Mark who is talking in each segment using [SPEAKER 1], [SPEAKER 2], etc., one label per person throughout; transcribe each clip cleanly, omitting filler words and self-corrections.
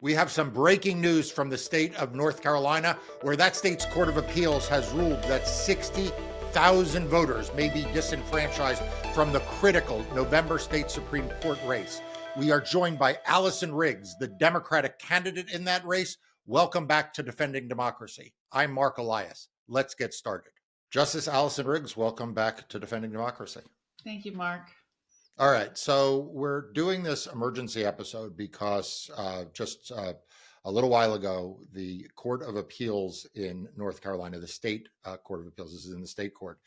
[SPEAKER 1] We have some breaking news from the state of North Carolina, where that state's Court of Appeals has ruled that 60,000 voters may be disenfranchised from the critical November state Supreme Court race. We are joined by Allison Riggs, the Democratic candidate in that race. Welcome back to Defending Democracy. I'm Marc Elias. Let's get started. Justice Allison Riggs, welcome back to Defending Democracy.
[SPEAKER 2] Thank you, Marc.
[SPEAKER 1] All right, so we're doing this emergency episode because just a little while ago, the Court of Appeals in North Carolina, the state Court of Appeals, this is in the state court,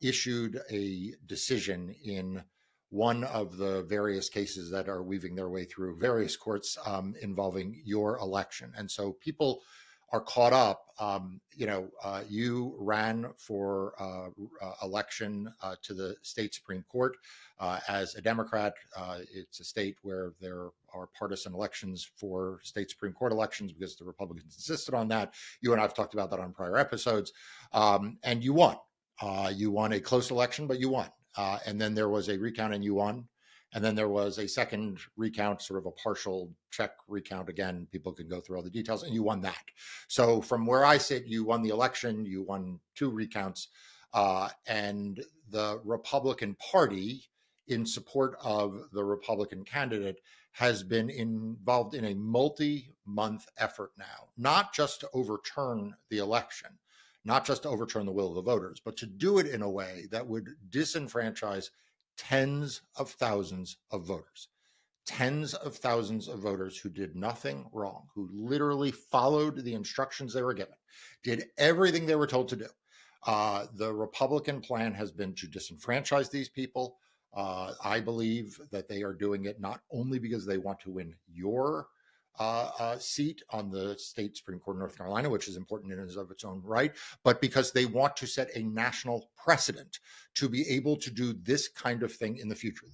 [SPEAKER 1] issued a decision in one of the various cases that are weaving their way through various courts involving your election. And so people are caught up. You ran for election to the state Supreme Court as a Democrat. It's a state where there are partisan elections for state Supreme Court elections because the Republicans insisted on that. You and I have talked about that on prior episodes. And you won. You won a close election, but you won. And then there was a recount and you won. And then there was a second recount, sort of a partial check recount. Again, people can go through all the details, and you won that. So from where I sit, you won the election, you won 2 recounts, and the Republican Party, in support of the Republican candidate, has been involved in a multi-month effort now, not just to overturn the election, not just to overturn the will of the voters, but to do it in a way that would disenfranchise tens of thousands of voters who did nothing wrong, who literally followed the instructions they were given, did everything they were told to do. The Republican plan has been to disenfranchise these people. I believe that they are doing it not only because they want to win your seat on the state Supreme Court of North Carolina, which is important in and of its own right, but because they want to set a national precedent to be able to do this kind of thing in the future.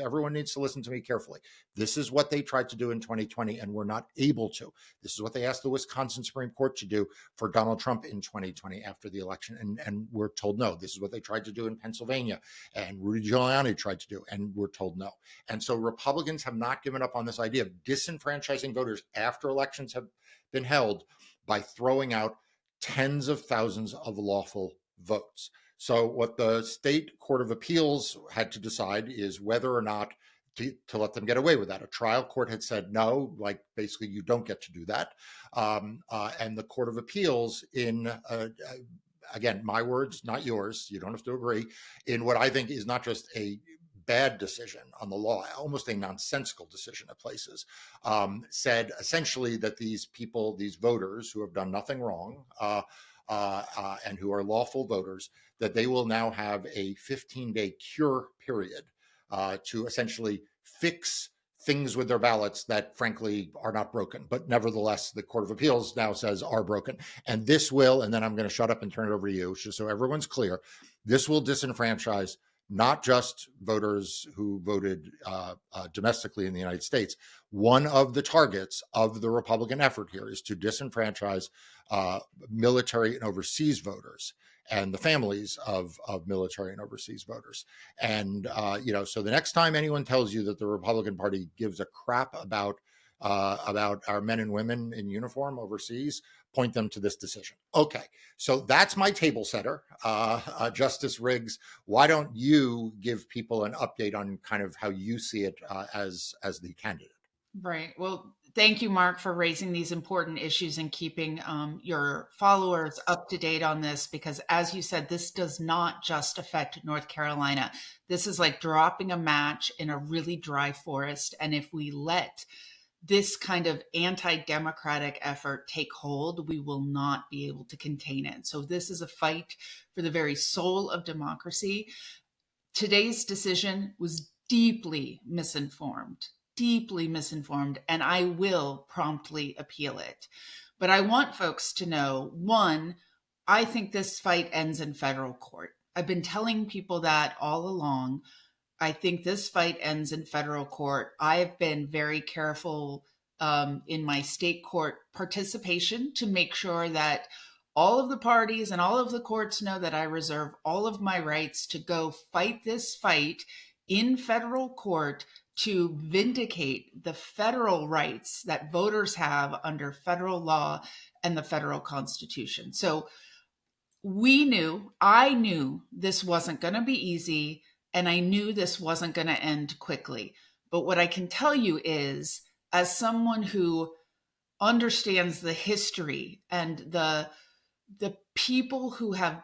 [SPEAKER 1] Everyone needs to listen to me carefully. This is what they tried to do in 2020 and were not able to. This is what they asked the Wisconsin Supreme Court to do for Donald Trump in 2020 after the election. And we're told no. This is what they tried to do in Pennsylvania and Rudy Giuliani tried to do, and we're told no. And so Republicans have not given up on this idea of disenfranchising voters after elections have been held by throwing out tens of thousands of lawful votes. So what the state Court of Appeals had to decide is whether or not to let them get away with that. A trial court had said no, like basically you don't get to do that. And the Court of Appeals again, my words, not yours, you don't have to agree, in what I think is not just a bad decision on the law, almost a nonsensical decision at places, said essentially that these people, these voters who have done nothing wrong and who are lawful voters, that they will now have a 15-day cure period to essentially fix things with their ballots that frankly are not broken, but nevertheless, the Court of Appeals now says are broken. And this will, and then I'm going to shut up and turn it over to you, just so everyone's clear, this will disenfranchise not just voters who voted domestically in the United States. One of the targets of the Republican effort here is to disenfranchise military and overseas voters and the families of military and overseas voters. And, so the next time anyone tells you that the Republican Party gives a crap about our men and women in uniform overseas, point them to this decision. Okay, so that's my table setter. Justice Riggs, why don't you give people an update on kind of how you see it as the candidate?
[SPEAKER 2] Right. Well, thank you, Marc, for raising these important issues and keeping your followers up to date on this, because as you said, this does not just affect North Carolina. This is like dropping a match in a really dry forest. And if we let this kind of anti-democratic effort take hold, we will not be able to contain it. So this is a fight for the very soul of democracy. Today's decision was deeply misinformed, and I will promptly appeal it. But I want folks to know, one, I think this fight ends in federal court. I've been telling people that all along. I think this fight ends in federal court. I've been very careful in my state court participation to make sure that all of the parties and all of the courts know that I reserve all of my rights to go fight this fight in federal court to vindicate the federal rights that voters have under federal law and the federal Constitution. So I knew this wasn't going to be easy, and I knew this wasn't going to end quickly. But what I can tell you is, as someone who understands the history and the people who have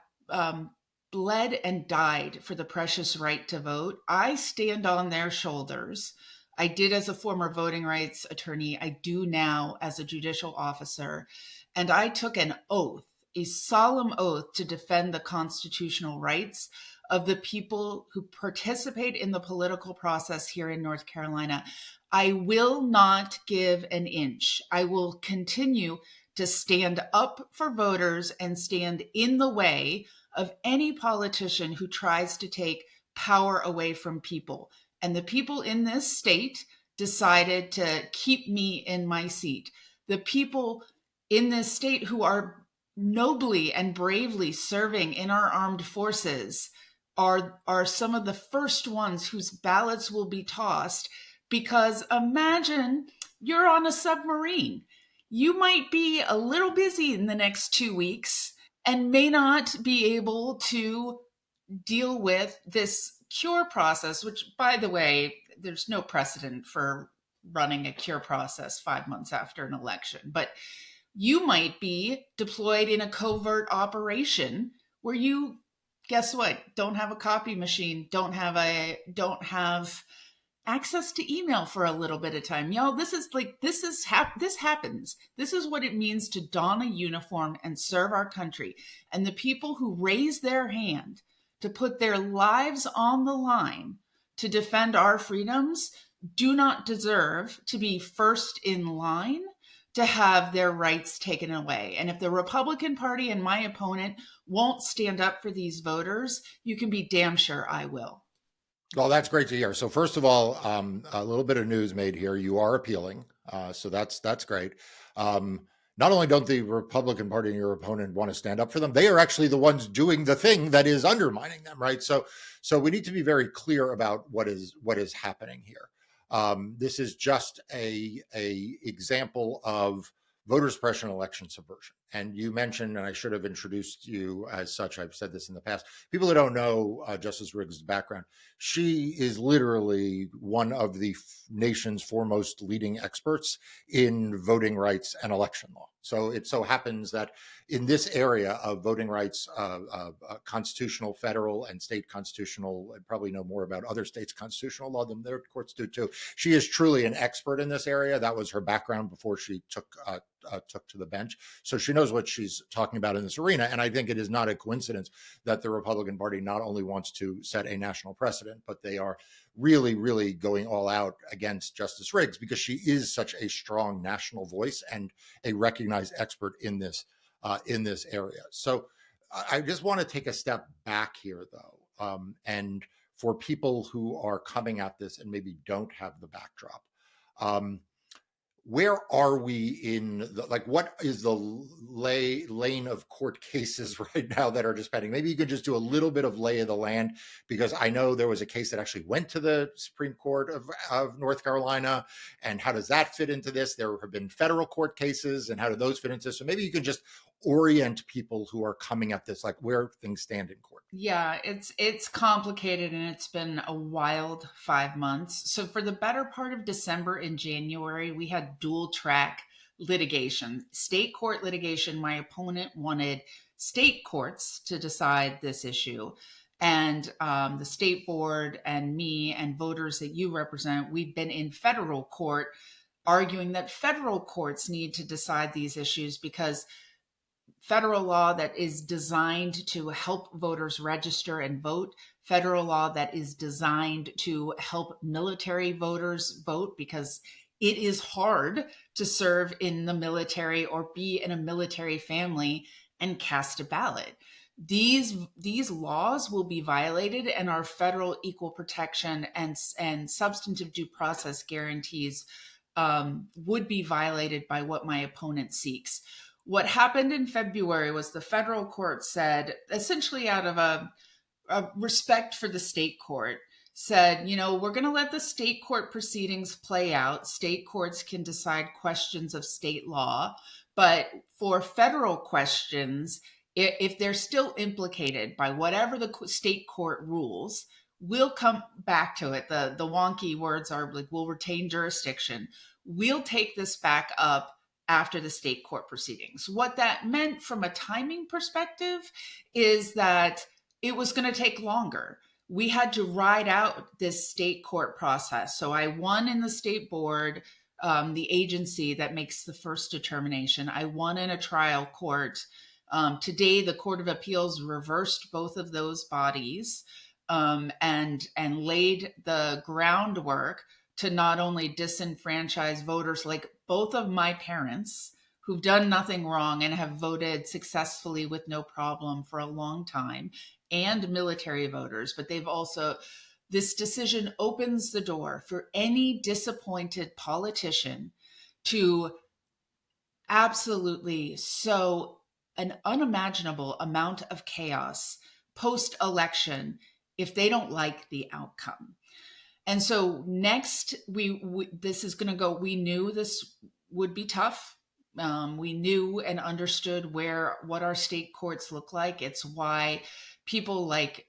[SPEAKER 2] bled and died for the precious right to vote, I stand on their shoulders. I did as a former voting rights attorney. I do now as a judicial officer. And I took an oath, a solemn oath, to defend the constitutional rights of the people who participate in the political process here in North Carolina. I will not give an inch. I will continue to stand up for voters and stand in the way of any politician who tries to take power away from people. And the people in this state decided to keep me in my seat. The people in this state who are nobly and bravely serving in our armed forces are some of the first ones whose ballots will be tossed, because imagine you're on a submarine. You might be a little busy in the next 2 weeks and may not be able to deal with this cure process, which, by the way, there's no precedent for running a cure process 5 months after an election. But you might be deployed in a covert operation where you, guess what, don't have a copy machine, don't have access to email for a little bit of time. This happens. This is what it means to don a uniform and serve our country. And the people who raise their hand to put their lives on the line to defend our freedoms do not deserve to be first in line to have their rights taken away. And if the Republican Party and my opponent won't stand up for these voters, you can be damn sure I will.
[SPEAKER 1] Well, that's great to hear. So first of all, a little bit of news made here. You are appealing, so that's great. Not only don't the Republican Party and your opponent want to stand up for them, they are actually the ones doing the thing that is undermining them, right? So we need to be very clear about what is happening here. This is just a example of voter suppression, election subversion. And you mentioned, and I should have introduced you as such, I've said this in the past, people who don't know Justice Riggs' background, she is literally one of the nation's foremost leading experts in voting rights and election law. So it so happens that in this area of voting rights, constitutional, federal, and state constitutional, and probably know more about other states' constitutional law than their courts do too. She is truly an expert in this area. That was her background before she took to the bench. So she knows what she's talking about in this arena. And I think it is not a coincidence that the Republican Party not only wants to set a national precedent, but they are really, really going all out against Justice Riggs because she is such a strong national voice and a recognized expert in this area. So I just want to take a step back here, though, and for people who are coming at this and maybe don't have the backdrop, where are we in what is the lane of court cases right now that are just pending? Maybe you could just do a little bit of lay of the land, because I know there was a case that actually went to the Supreme Court of North Carolina. And how does that fit into this? There have been federal court cases, and how do those fit into this? So maybe you can just orient people who are coming at this, like where things stand in court.
[SPEAKER 2] Yeah, it's complicated, and it's been a wild 5 months. So for the better part of December and January, we had dual track litigation, state court litigation. My opponent wanted state courts to decide this issue. And the state board and me and voters that you represent, we've been in federal court arguing that federal courts need to decide these issues, because federal law that is designed to help voters register and vote, federal law that is designed to help military voters vote, because it is hard to serve in the military or be in a military family and cast a ballot. These laws will be violated, and our federal equal protection and substantive due process guarantees would be violated by what my opponent seeks. What happened in February was the federal court said, essentially out of a respect for the state court, said, we're going to let the state court proceedings play out. State courts can decide questions of state law, but for federal questions, if they're still implicated by whatever the state court rules, we'll come back to it. The wonky words are like, we'll retain jurisdiction. We'll take this back up after the state court proceedings. What that meant from a timing perspective is that it was going to take longer. We had to ride out this state court process. So I won in the state board, the agency that makes the first determination. I won in a trial court. Today, the Court of Appeals reversed both of those bodies and laid the groundwork to not only disenfranchise voters like both of my parents who've done nothing wrong and have voted successfully with no problem for a long time, and military voters, but this decision opens the door for any disappointed politician to absolutely sow an unimaginable amount of chaos post-election if they don't like the outcome. And so next, this is going to go, we knew this would be tough. We knew and understood what our state courts look like. It's why people like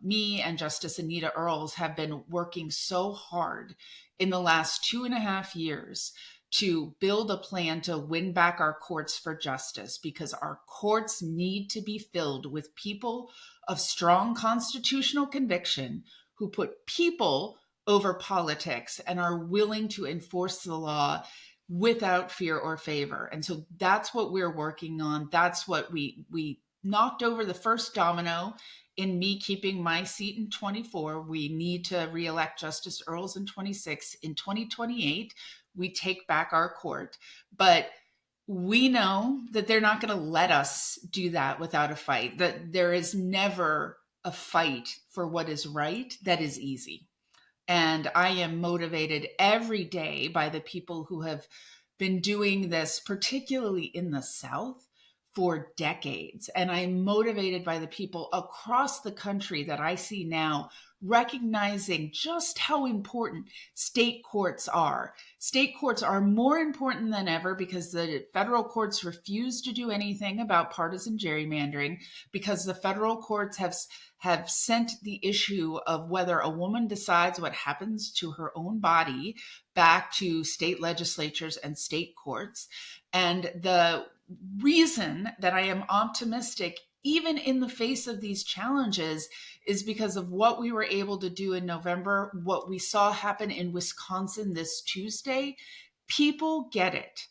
[SPEAKER 2] me and Justice Anita Earls have been working so hard in the last 2.5 years to build a plan to win back our courts for justice, because our courts need to be filled with people of strong constitutional conviction who put people over politics and are willing to enforce the law without fear or favor. And so that's what we're working on. That's what we knocked over the first domino in me keeping my seat in 24. We need to reelect Justice Earls in 26. In 2028, we take back our court. But we know that they're not going to let us do that without a fight, that there is never a fight for what is right that is easy. And I am motivated every day by the people who have been doing this, particularly in the South, for decades. And I'm motivated by the people across the country that I see now recognizing just how important state courts are. State courts are more important than ever because the federal courts refuse to do anything about partisan gerrymandering, because the federal courts have sent the issue of whether a woman decides what happens to her own body back to state legislatures and state courts. And the reason that I am optimistic, even in the face of these challenges, is because of what we were able to do in November, what we saw happen in Wisconsin this Tuesday. People get it.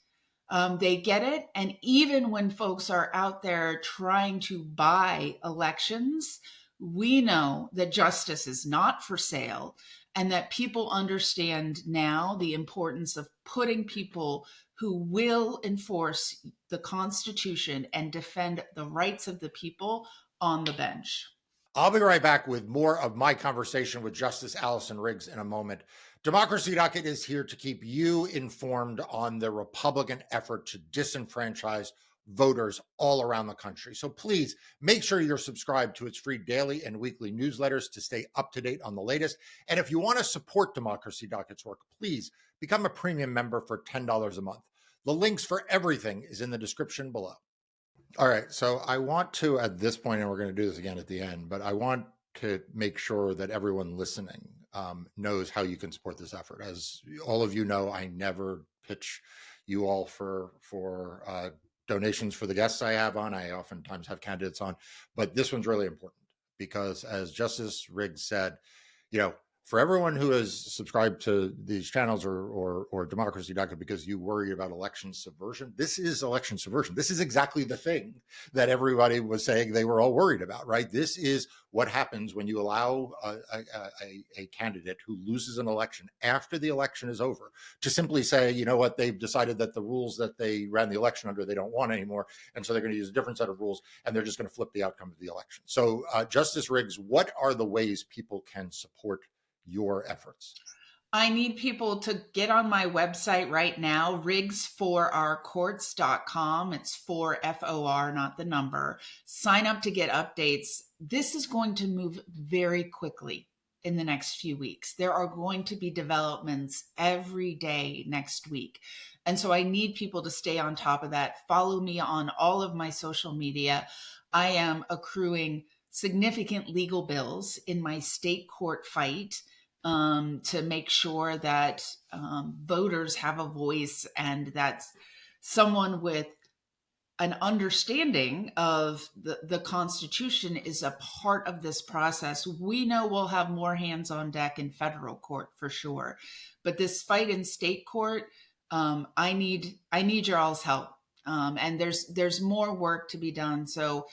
[SPEAKER 2] They get it. And even when folks are out there trying to buy elections, we know that justice is not for sale, and that people understand now the importance of putting people who will enforce the Constitution and defend the rights of the people on the bench.
[SPEAKER 1] I'll be right back with more of my conversation with Justice Allison Riggs in a moment. Democracy Docket is here to keep you informed on the Republican effort to disenfranchise voters all around the country. So please make sure you're subscribed to its free daily and weekly newsletters to stay up to date on the latest. And if you want to support Democracy Docket's work, please become a premium member for $10 a month. The links for everything is in the description below. All right, so I want to, at this point, and we're going to do this again at the end, but I want to make sure that everyone listening knows how you can support this effort. As all of you know, I never pitch you all for donations for the guests I have on. I oftentimes have candidates on, but this one's really important because, as Justice Riggs said, for everyone who has subscribed to these channels or Democracy Docket because you worry about election subversion, this is election subversion. This is exactly the thing that everybody was saying they were all worried about, right? This is what happens when you allow a candidate who loses an election after the election is over to simply say, you know what, they've decided that the rules that they ran the election under, they don't want anymore. And so they're going to use a different set of rules and they're just going to flip the outcome of the election. So Justice Riggs, what are the ways people can support your efforts?
[SPEAKER 2] I need people to get on my website right now, riggsforourcourts.com. It's for FOR, not the number. Sign up to get updates. This is going to move very quickly. in the next few weeks. There are going to be developments every day next week. And so I need people to stay on top of that. Follow me on all of my social media. I am accruing significant legal bills in my state court fight to make sure that voters have a voice, and that someone with an understanding of the Constitution is a part of this process. We know we'll have more hands on deck in federal court for sure, but this fight in state court, I need your all's help, and there's more work to be done. So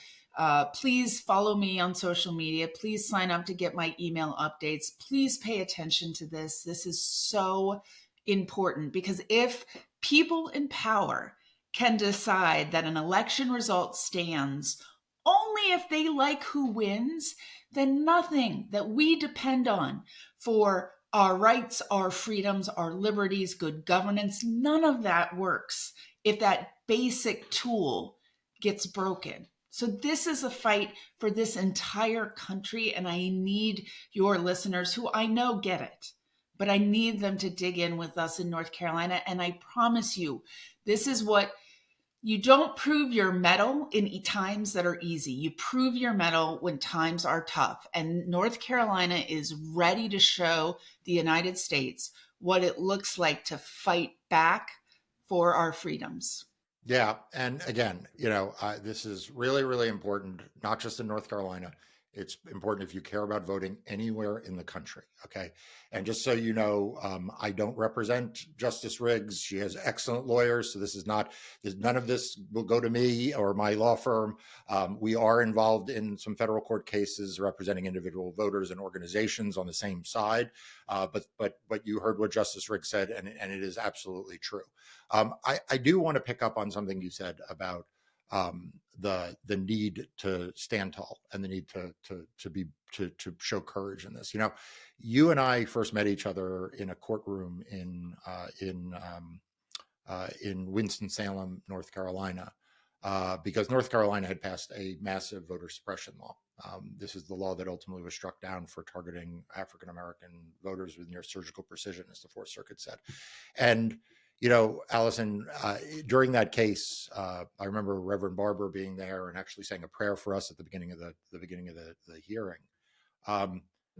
[SPEAKER 2] please follow me on social media. Please sign up to get my email updates. Please pay attention to this. This is so important, because if people in power can decide that an election result stands only if they like who wins, then nothing that we depend on for our rights, our freedoms, our liberties, good governance, none of that works if that basic tool gets broken. So this is a fight for this entire country, and I need your listeners, who I know get it, but I need them to dig in with us in North Carolina. And I promise you, this is what you don't prove your mettle in times that are easy. You prove your mettle when times are tough. And North Carolina is ready to show the United States what it looks like to fight back for our freedoms.
[SPEAKER 1] Yeah. And again, this is really, really important, not just in North Carolina. It's important if you care about voting anywhere in the country. Okay. And just so you know, I don't represent Justice Riggs. She has excellent lawyers. So none of this will go to me or my law firm. We are involved in some federal court cases representing individual voters and organizations on the same side. But you heard what Justice Riggs said, and it is absolutely true. I do want to pick up on something you said about the need to stand tall and the need to show courage in this. You and I first met each other in a courtroom in Winston-Salem, North Carolina, because North Carolina had passed a massive voter suppression law. This is the law that ultimately was struck down for targeting African-American voters with near surgical precision, as the Fourth Circuit said. And Allison, during that case, I remember Reverend Barber being there and actually saying a prayer for us at the beginning of the hearing.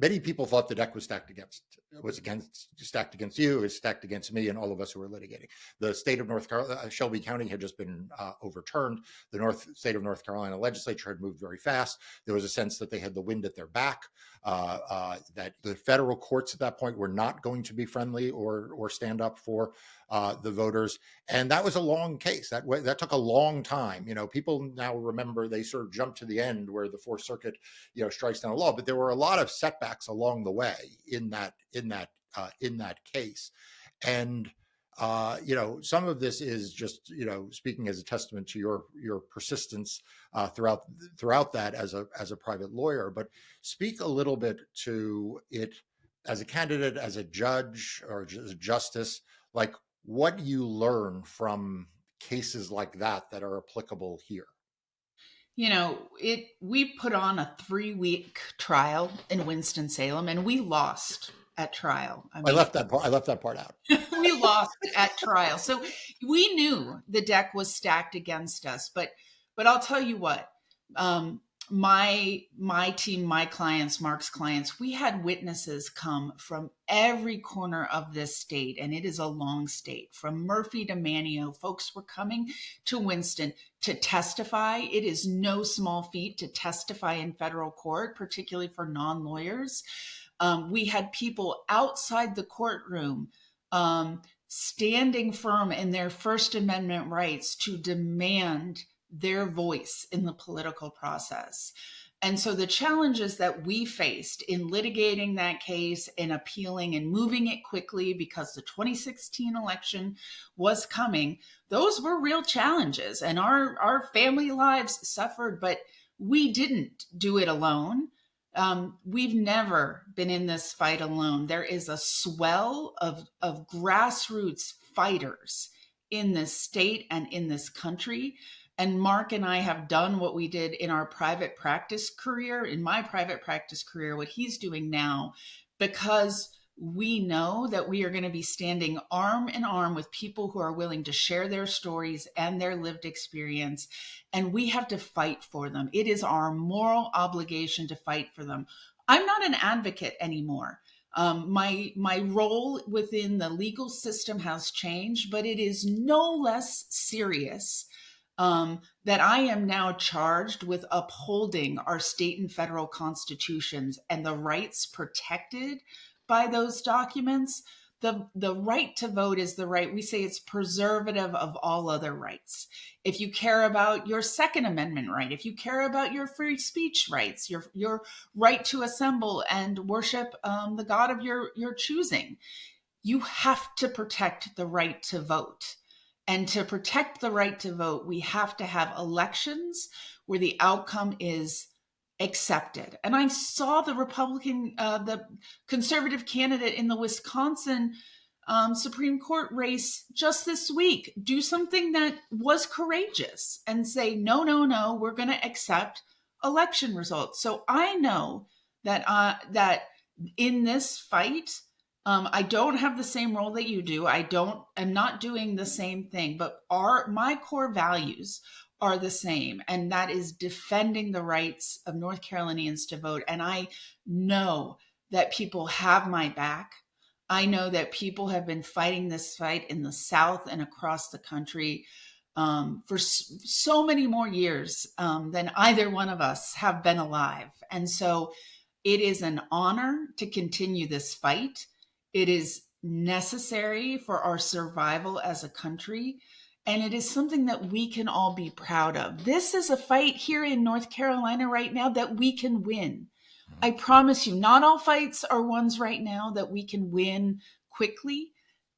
[SPEAKER 1] Many people thought the deck was stacked against you, it was stacked against me and all of us who were litigating. The state of North Carolina, Shelby County had just been overturned. The state of North Carolina legislature had moved very fast. There was a sense that they had the wind at their back, that the federal courts at that point were not going to be friendly or stand up for the voters. And that was a long case. That took a long time. People now remember they sort of jumped to the end where the Fourth Circuit, strikes down a law, but there were a lot of setbacks along the way in that case. And some of this is just speaking as a testament to your persistence throughout that as a private lawyer. But speak a little bit to it as a candidate, as a judge, or as a justice, like what you learn from cases like that are applicable here.
[SPEAKER 2] We put on a 3-week trial in Winston-Salem, and we lost at trial.
[SPEAKER 1] I left that part out.
[SPEAKER 2] We lost at trial. So we knew the deck was stacked against us, but I'll tell you what, my team, my clients, Marc's clients, we had witnesses come from every corner of this state, and it is a long state. From Murphy to Manteo, folks were coming to Winston to testify. It is no small feat to testify in federal court, particularly for non-lawyers. We had people outside the courtroom standing firm in their First Amendment rights to demand their voice in the political process. And so the challenges that we faced in litigating that case and appealing and moving it quickly because the 2016 election was coming, those were real challenges, and our family lives suffered, but we didn't do it alone. We've never been in this fight alone. There is a swell of grassroots fighters in this state and in this country. And Marc and I have done what we did in our private practice career, in my private practice career, what he's doing now, because we know that we are going to be standing arm in arm with people who are willing to share their stories and their lived experience. And we have to fight for them. It is our moral obligation to fight for them. I'm not an advocate anymore. My role within the legal system has changed, but it is no less serious that I am now charged with upholding our state and federal constitutions and the rights protected by those documents. The right to vote is the right. We say it's preservative of all other rights. If you care about your Second Amendment right, if you care about your free speech rights, your right to assemble and worship the God of your choosing, you have to protect the right to vote. And to protect the right to vote, we have to have elections where the outcome is accepted. And I saw the conservative candidate in the Wisconsin Supreme Court race just this week do something that was courageous and say, no, no, no, we're going to accept election results. So I know that that in this fight, I don't have the same role that you do. I'm not doing the same thing, but my core values are the same. And that is defending the rights of North Carolinians to vote. And I know that people have my back. I know that people have been fighting this fight in the South and across the country for so many more years than either one of us have been alive. And so it is an honor to continue this fight. It is necessary for our survival as a country, and it is something that we can all be proud of. This is a fight here in North Carolina right now that we can win. I promise you, not all fights are ones right now that we can win quickly.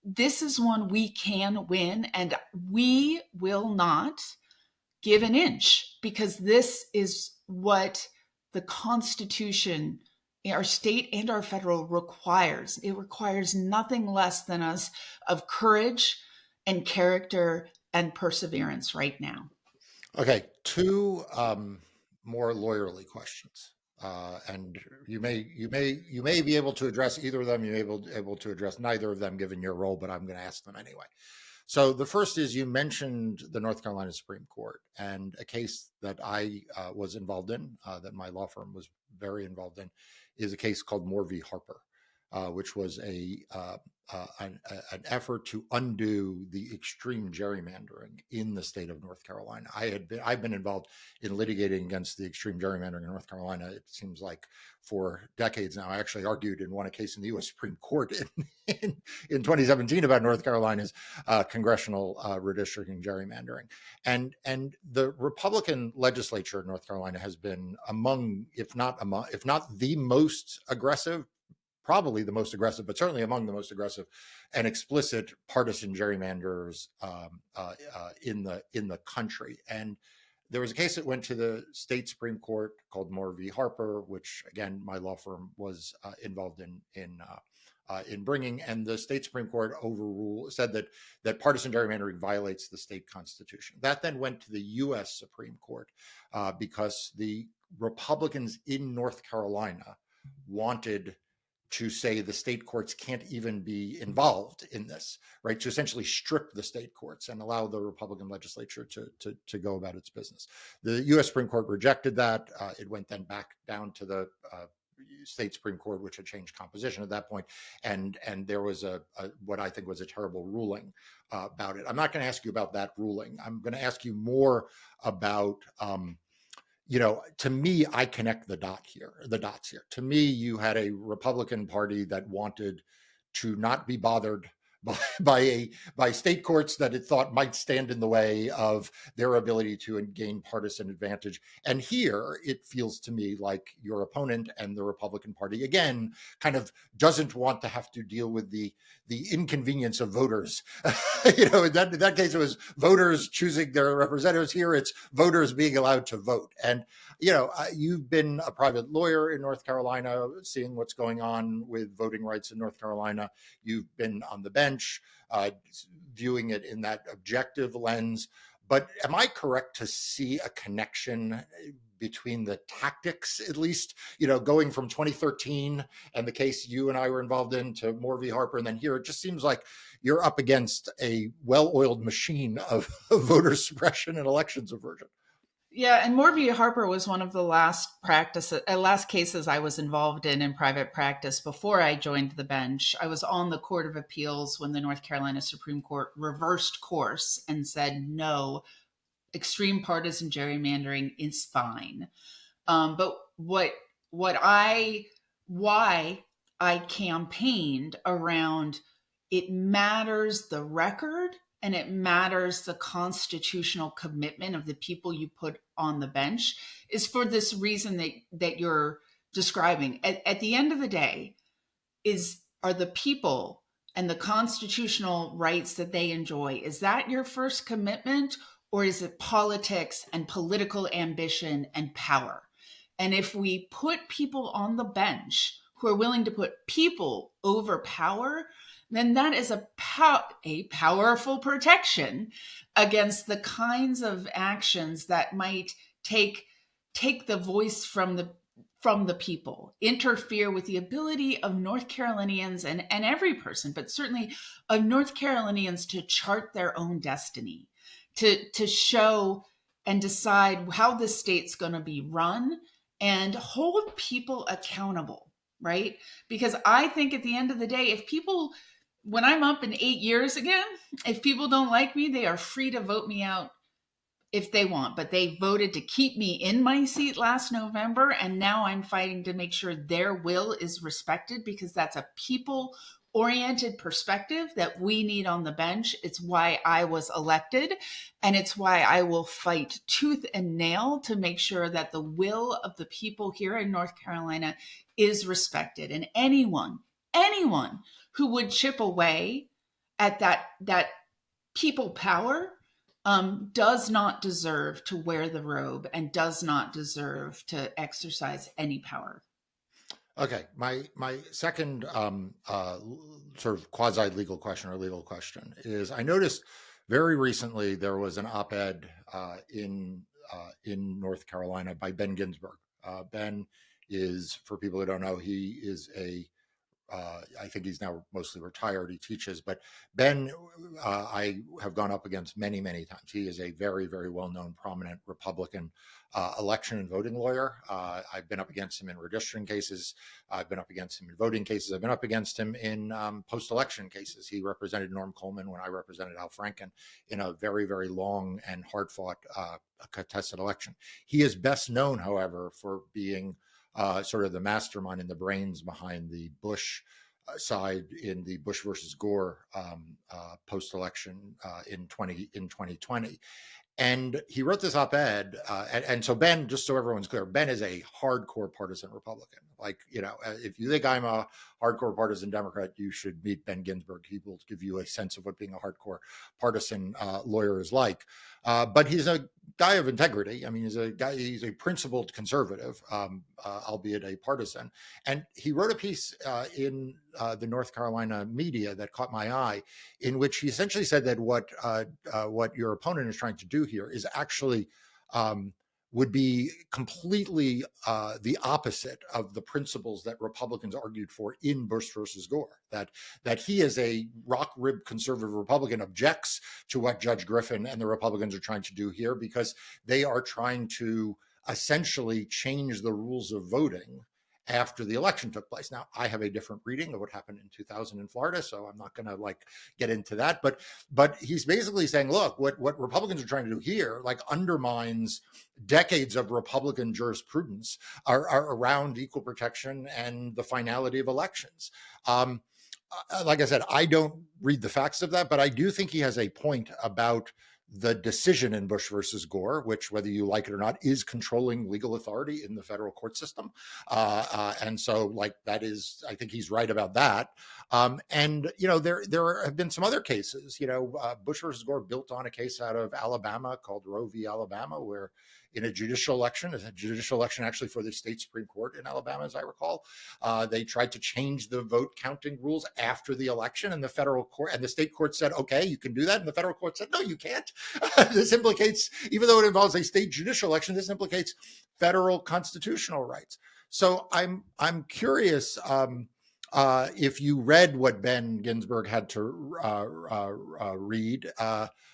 [SPEAKER 2] This is one we can win, and we will not give an inch, because this is what the Constitution, our state and our federal, requires. It requires nothing less than us of courage and character and perseverance right now.
[SPEAKER 1] Okay, two more lawyerly questions, and you may be able to address either of them. You may be able to address neither of them given your role, but I'm going to ask them anyway. So the first is, you mentioned the North Carolina Supreme Court, and a case that I was involved in, that my law firm was very involved in, is a case called Moore v. Harper, which was an effort to undo the extreme gerrymandering in the state of North Carolina. I've been involved in litigating against the extreme gerrymandering in North Carolina. It seems like for decades now. I actually argued and won a case in the U.S. Supreme Court in 2017 about North Carolina's congressional redistricting gerrymandering. And the Republican legislature in North Carolina has been among, if not the most aggressive, probably the most aggressive, but certainly among the most aggressive and explicit partisan gerrymanders in the country. And there was a case that went to the state Supreme Court called Moore v. Harper, which again my law firm was involved in bringing, and the state Supreme Court said that partisan gerrymandering violates the state constitution. That then went to the U.S. Supreme Court because the Republicans in North Carolina wanted to say the state courts can't even be involved in this, right? To essentially strip the state courts and allow the Republican legislature to go about its business. The U.S. Supreme Court rejected that. It went then back down to the state Supreme Court, which had changed composition at that point, and there was a what I think was a terrible ruling about it. I'm not going to ask you about that ruling. I'm going to ask you more about to me, I connect the dots here. To me, you had a Republican Party that wanted to not be bothered by state courts that it thought might stand in the way of their ability to gain partisan advantage. And here it feels to me like your opponent and the Republican Party, again, kind of doesn't want to have to deal with the inconvenience of voters. In that case, it was voters choosing their representatives. Here it's voters being allowed to vote. And you've been a private lawyer in North Carolina, seeing what's going on with voting rights in North Carolina. You've been on the bench, viewing it in that objective lens. But am I correct to see a connection between the tactics, at least, going from 2013 and the case you and I were involved in to Moore v. Harper, and then here, it just seems like you're up against a well-oiled machine of voter suppression and election subversion.
[SPEAKER 2] Yeah, and Moore v. Harper was one of the last cases I was involved in private practice before I joined the bench. I was on the Court of Appeals when the North Carolina Supreme Court reversed course and said, no, extreme partisan gerrymandering is fine. But why I campaigned around it matters the record and it matters the constitutional commitment of the people you put on the bench is for this reason that you're describing. At the end of the day, are the people and the constitutional rights that they enjoy, is that your first commitment, or is it politics and political ambition and power? And if we put people on the bench who are willing to put people over power, then that is a powerful protection against the kinds of actions that might take the voice from the people, interfere with the ability of North Carolinians and every person, but certainly of North Carolinians to chart their own destiny, to show and decide how the state's going to be run and hold people accountable, right? Because I think at the end of the day, when I'm up in 8 years again, if people don't like me, they are free to vote me out if they want, but they voted to keep me in my seat last November. And now I'm fighting to make sure their will is respected, because that's a people-oriented perspective that we need on the bench. It's why I was elected, and it's why I will fight tooth and nail to make sure that the will of the people here in North Carolina is respected. And anyone who would chip away at that people power does not deserve to wear the robe and does not deserve to exercise any power.
[SPEAKER 1] Okay, my second sort of quasi-legal question is, I noticed very recently there was an op-ed in North Carolina by Ben Ginsberg. Ben is, for people who don't know, he is I think he's now mostly retired. He teaches, but Ben, I have gone up against many, many times. He is a very, very well-known, prominent Republican election and voting lawyer. I've been up against him in redistricting cases. I've been up against him in voting cases. I've been up against him in post-election cases. He represented Norm Coleman when I represented Al Franken in a very, very long and hard-fought contested election. He is best known, however, for being sort of the mastermind and the brains behind the Bush side in the Bush versus Gore post-election in 2020. And he wrote this op-ed. And so Ben, just so everyone's clear, Ben is a hardcore partisan Republican. Like, if you think I'm a hardcore partisan Democrat, you should meet Ben Ginsberg. He will give you a sense of what being a hardcore partisan lawyer is like. But he's a guy of integrity. I mean, he's a principled conservative, albeit a partisan. And he wrote a piece in the North Carolina media that caught my eye, in which he essentially said that what your opponent is trying to do here is actually would be completely the opposite of the principles that Republicans argued for in Bush versus Gore. That he, as a rock-ribbed conservative Republican, objects to what Judge Griffin and the Republicans are trying to do here, because they are trying to essentially change the rules of voting after the election took place. Now, I have a different reading of what happened in 2000 in Florida, so I'm not going to get into that. But he's basically saying, look, what Republicans are trying to do here undermines decades of Republican jurisprudence are around equal protection and the finality of elections. Like I said, I don't read the facts of that, but I do think he has a point about the decision in Bush versus Gore, which, whether you like it or not, is controlling legal authority in the federal court system. And so, that is, I think he's right about that. And, there have been some other cases. Bush versus Gore built on a case out of Alabama called Roe v. Alabama, where in a judicial election actually for the state Supreme Court in Alabama, as I recall, they tried to change the vote counting rules after the election, and the federal court and the state court said, okay, you can do that. And the federal court said, no, you can't. This implicates, even though it involves a state judicial election, this implicates federal constitutional rights. So I'm curious if you read what Ben Ginsburg had to read.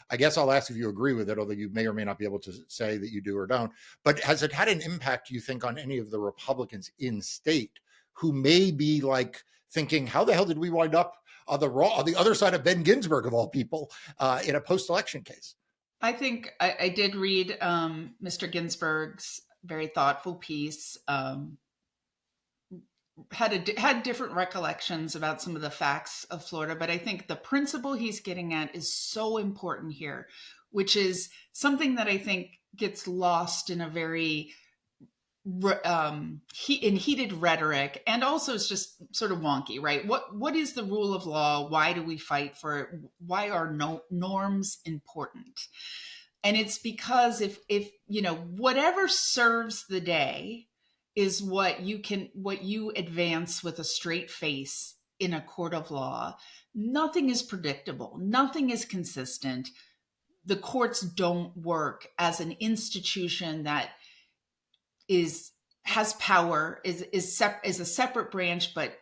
[SPEAKER 1] I guess I'll ask if you agree with it, although you may or may not be able to say that you do or don't. But has it had an impact, you think, on any of the Republicans in state who may be like thinking, how the hell did we wind up on the other side of Ben Ginsburg, of all people, in a post-election case?
[SPEAKER 2] I think I did read Mr. Ginsburg's very thoughtful piece. Had different recollections about some of the facts of Florida, but I think the principle he's getting at is so important here, which is something that I think gets lost in a very heated rhetoric, and also it's just sort of wonky, right? What is the rule of law? Why do we fight for it? Why are norms important? And it's because if whatever serves the day is what you advance with a straight face in a court of law. Nothing is predictable. Nothing is consistent. The courts don't work as an institution that has power, is a separate branch, but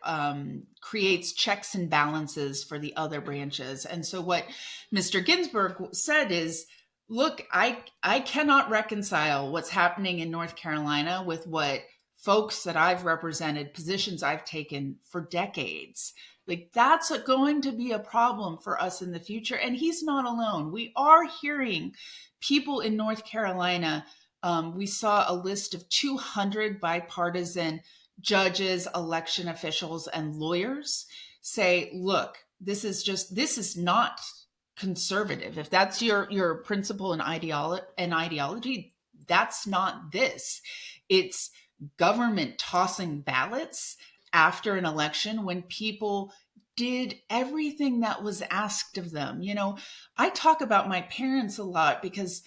[SPEAKER 2] creates checks and balances for the other branches. And so what Mr. Ginsburg said is, look, I cannot reconcile what's happening in North Carolina with what folks that I've represented, positions I've taken for decades. Like, that's going to be a problem for us in the future. And he's not alone. We are hearing people in North Carolina. We saw a list of 200 bipartisan judges, election officials, and lawyers say, look, this is not conservative. If that's your principle and ideology, that's not this. It's government tossing ballots after an election when people did everything that was asked of them. I talk about my parents a lot because,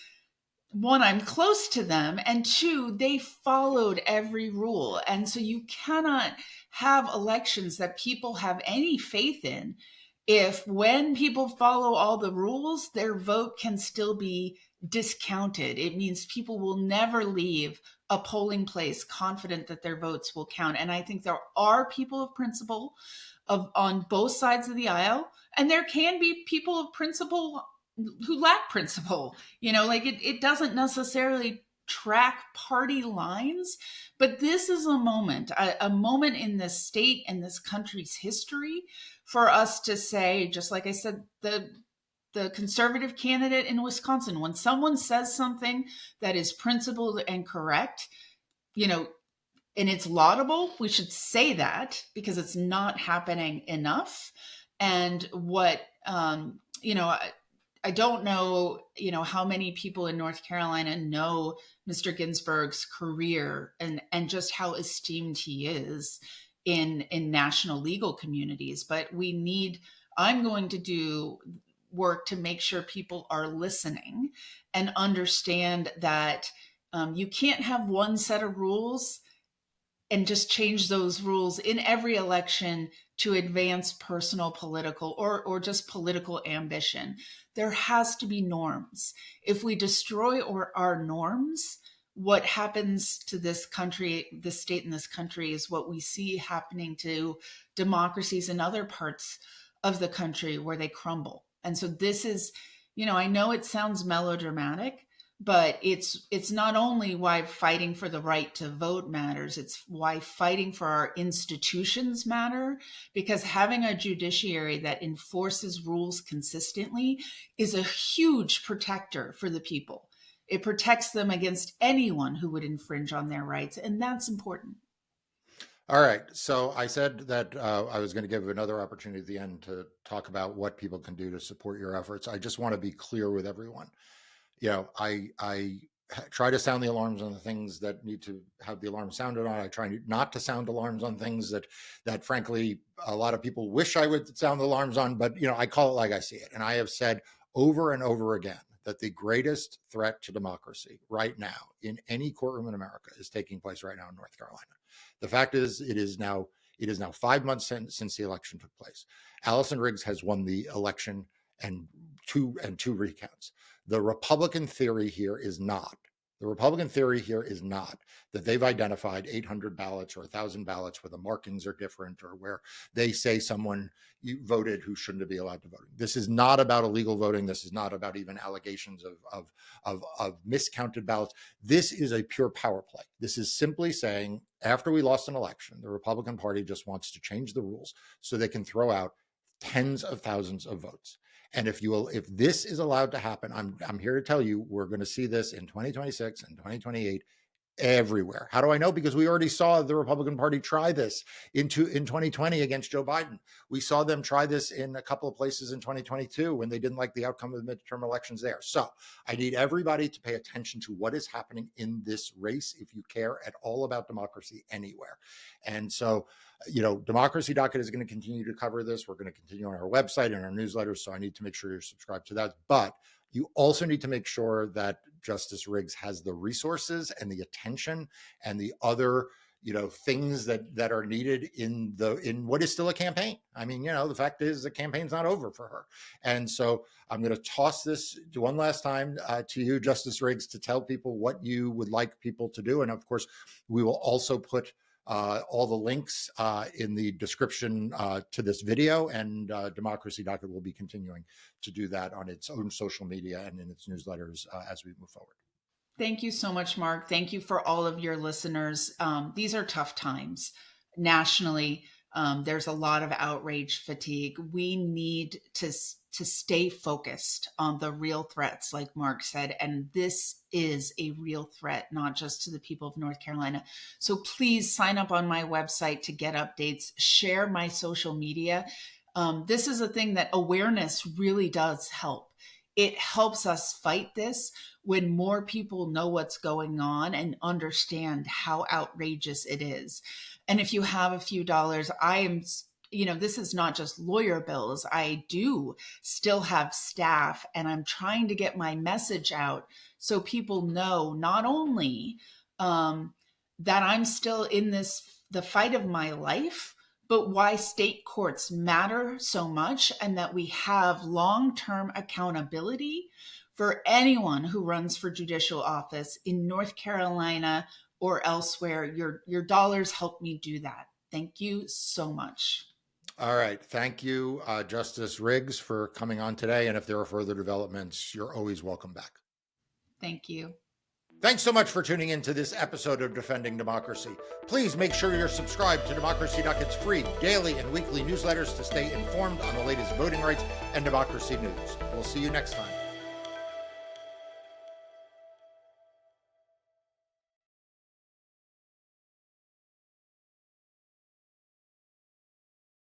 [SPEAKER 2] one, I'm close to them, and two, they followed every rule. And so you cannot have elections that people have any faith in if, when people follow all the rules, their vote can still be discounted. It means people will never leave a polling place confident that their votes will count. And I think there are people of principle on both sides of the aisle, and there can be people of principle who lack principle. It doesn't necessarily track party lines, but this is a moment in this state and this country's history for us to say, just like I said, the conservative candidate in Wisconsin, when someone says something that is principled and correct, and it's laudable, we should say that, because it's not happening enough. And what, I don't know, how many people in North Carolina know Mr. Ginsburg's career and just how esteemed he is in national legal communities. But I'm going to do work to make sure people are listening and understand that you can't have one set of rules and just change those rules in every election to advance personal political or just political ambition. There has to be norms. If we destroy our norms, what happens to this country, this state in this country, is what we see happening to democracies in other parts of the country where they crumble. And so this is, I know it sounds melodramatic, but it's not only why fighting for the right to vote matters, it's why fighting for our institutions matter, because having a judiciary that enforces rules consistently is a huge protector for the people. It protects them against anyone who would infringe on their rights, and that's important.
[SPEAKER 1] All right. So I said that I was going to give another opportunity at the end to talk about what people can do to support your efforts. I just want to be clear with everyone. I try to sound the alarms on the things that need to have the alarm sounded on. I try not to sound alarms on things that frankly, a lot of people wish I would sound the alarms on, but I call it like I see it. And I have said over and over again that the greatest threat to democracy right now in any courtroom in America is taking place right now in North Carolina. The fact is, it is now 5 months since the election took place. Allison Riggs has won the election and two recounts. The Republican theory here is not. The Republican theory here is not that they've identified 800 ballots or 1,000 ballots where the markings are different or where they say someone voted who shouldn't be allowed to vote. This is not about illegal voting. This is not about even allegations of miscounted ballots. This is a pure power play. This is simply saying after we lost an election, the Republican Party just wants to change the rules so they can throw out tens of thousands of votes. And if this is allowed to happen, I'm here to tell you, we're going to see this in 2026 and 2028 everywhere. How do I know? Because we already saw the Republican Party try this in 2020 against Joe Biden. We saw them try this in a couple of places in 2022 when they didn't like the outcome of the midterm elections there. So I need everybody to pay attention to what is happening in this race if you care at all about democracy anywhere. And so, Democracy Docket is going to continue to cover this. We're going to continue on our website and our newsletters. So I need to make sure you're subscribed to that. But you also need to make sure that Justice Riggs has the resources and the attention and the other, things that are needed in what is still a campaign. I mean, the fact is the campaign's not over for her. And so I'm going to toss this one last time to you, Justice Riggs, to tell people what you would like people to do. And of course, we will also put all the links in the description to this video, and Democracy Docket will be continuing to do that on its own social media and in its newsletters as we move forward.
[SPEAKER 2] Thank you so much, Marc. Thank you for all of your listeners. These are tough times nationally. There's a lot of outrage fatigue. We need to stay focused on the real threats, like Marc said, and this is a real threat, not just to the people of North Carolina. So please sign up on my website to get updates, share my social media. This is a thing that awareness really does help. It helps us fight this when more people know what's going on and understand how outrageous it is. And if you have a few dollars, this is not just lawyer bills. I do still have staff, and I'm trying to get my message out so people know not only that I'm still in the fight of my life, but why state courts matter so much, and that we have long-term accountability for anyone who runs for judicial office in North Carolina or elsewhere. Your dollars help me do that. Thank you so much.
[SPEAKER 1] All right. Thank you, Justice Riggs, for coming on today. And if there are further developments, you're always welcome back.
[SPEAKER 2] Thank you.
[SPEAKER 1] Thanks so much for tuning in to this episode of Defending Democracy. Please make sure you're subscribed to Democracy Docket's free daily and weekly newsletters to stay informed on the latest voting rights and democracy news. We'll see you next time.